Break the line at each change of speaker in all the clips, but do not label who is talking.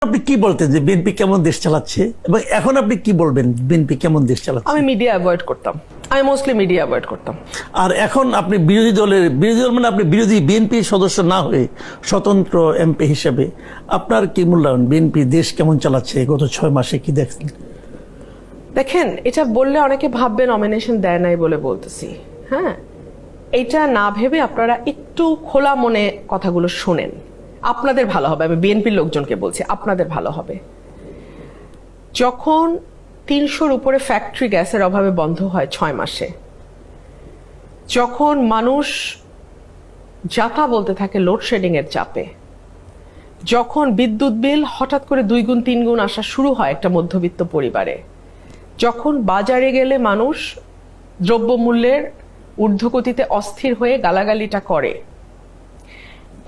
আপনি কি বলতেন যে বিএনপি কেমন দেশ চালাচ্ছে এবং এখন আপনি কি বলবেন বিএনপি কেমন দেশ চালাচ্ছে?
আমি মিডিয়া অ্যাভয়েড করতাম। আমি মোস্টলি মিডিয়া অ্যাভয়েড করতাম।
আর এখন আপনি বিরোধী দল মানে আপনি বিরোধী বিএনপির সদস্য না হয়ে স্বতন্ত্র এমপি হিসেবে আপনার কি মূল্যায়ন বিএনপি দেশ কেমন চালাচ্ছে গত 6 মাসে কি দেখছেন?
দেখেন, এটা বললে অনেকে ভাববে নমিনেশন দেয় নাই বলে বলতেছি। হ্যাঁ, এটা না ভেবে আপনারা একটু খোলা মনে কথাগুলো শোনেন, আপনাদের ভালো হবে। আমি বিএনপির লোকজনকে বলছি, আপনাদের ভালো হবে। যখন 300-র উপরে ফ্যাক্টরি গ্যাসের অভাবে বন্ধ হয় 6 মাসে, যখন মানুষ যাতা বলতে থাকে লোডশেডিং এর চাপে, যখন বিদ্যুৎ বিল হঠাৎ করে 2 গুণ 3 গুণ আসা শুরু হয় একটা মধ্যবিত্ত পরিবারে, যখন বাজারে গেলে মানুষ দ্রব্যমূল্যের ঊর্ধ্বগতিতে অস্থির হয়ে গালাগালিটা করে,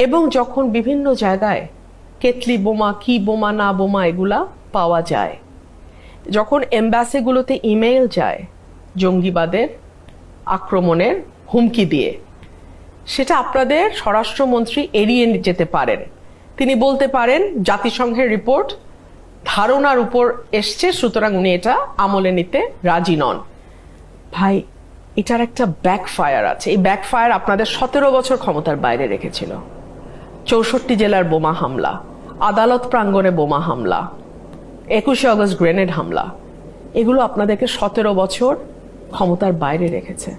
এবং যখন বিভিন্ন জায়গায় কেতলি বোমা, কি বোমা না বোমা এগুলা পাওয়া যায়, যখন এম্বাসিগুলোতে ইমেইল যায় জঙ্গিবাদের আক্রমণের হুমকি দিয়ে, সেটা আপনাদের স্বরাষ্ট্রমন্ত্রী এড়িয়ে যেতে পারেন। তিনি বলতে পারেন জাতিসংঘের রিপোর্ট ধারণার উপর এসছে, সুতরাং উনি এটা আমলে নিতে রাজি নন। ভাই, এটার একটা ব্যাকফায়ার আছে। এই ব্যাকফায়ার আপনাদের 17 বছর ক্ষমতার বাইরে রেখেছিল। 64 জেলার বোমা হামলা, আদালত প্রাঙ্গণে বোমা হামলা, 21শে আগস্ট গ্রেনেড হামলা, এগুলো আপনাদেরকে 17 বছর ক্ষমতার বাইরে রেখেছে।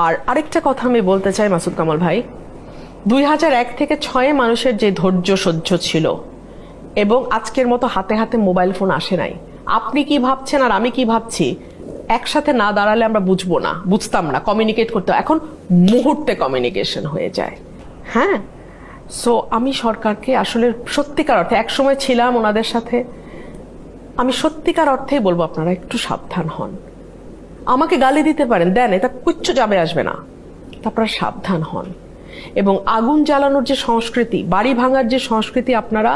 আর আরেকটা কথা আমি বলতে চাই মাসুদ কামাল ভাই, 2001 থেকে 6 মানুষের যে ধৈর্য সহ্য ছিল, এবং আজকের মতো হাতে হাতে মোবাইল ফোন আসে নাই। আপনি কি ভাবছেন আর আমি কি ভাবছি একসাথে না দাঁড়ালে আমরা বুঝতাম না, কমিউনিকেট করতে। এখন মুহূর্তে কমিউনিকেশন হয়ে যায়। হ্যাঁ, সো আমি সরকারকে আসলে সত্যিকার অর্থে, একসময় ছিলাম ওনাদের সাথে, আমি সত্যিকার অর্থেই বলবো আপনারা একটু সাবধান হন। আমাকে গালি দিতে পারেন, দেন, এটা কিচ্ছু যাবে আসবে না, আপনারা সাবধান হন। এবং আগুন জ্বালানোর যে সংস্কৃতি, বাড়ি ভাঙার যে সংস্কৃতি আপনারা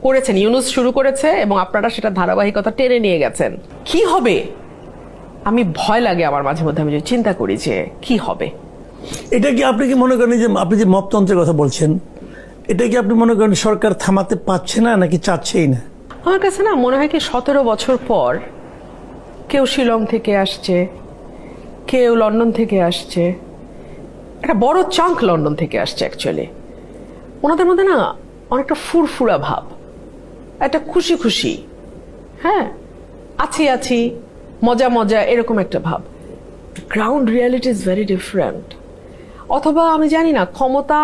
করেছেন, ইউনুস শুরু করেছে এবং আপনারা সেটা ধারাবাহিকতা টেনে নিয়ে গেছেন, কি হবে আমি ভয় লাগে আমার মাঝে মধ্যে। আমি যদি চিন্তা করি যে কি হবে।
এটা কি আপনি কি মনে করেন যে আপনি যে মপতন্ত্রের কথা বলছেন, এটা কি আপনি মনে করেন সরকার থামাতে পারছে না নাকি চাচ্ছেই না?
আমার কাছে না মনে হয় কি 17 বছর পর কেউ শিলং থেকে আসছে, কেউ লন্ডন থেকে আসছে, একটা বড় চাঙ্ক লন্ডন থেকে আসছে। অ্যাকচুয়ালি ওনাদের মধ্যে না অনেকটা ফুরফুরা ভাব, একটা খুশি খুশি, হ্যাঁ, আছি মজা মজা, এরকম একটা ভাব। Ground reality is very different. অথবা আমি জানি না, ক্ষমতা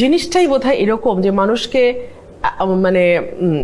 জিনিসটাই বোধহয় এরকম যে মানুষকে মানে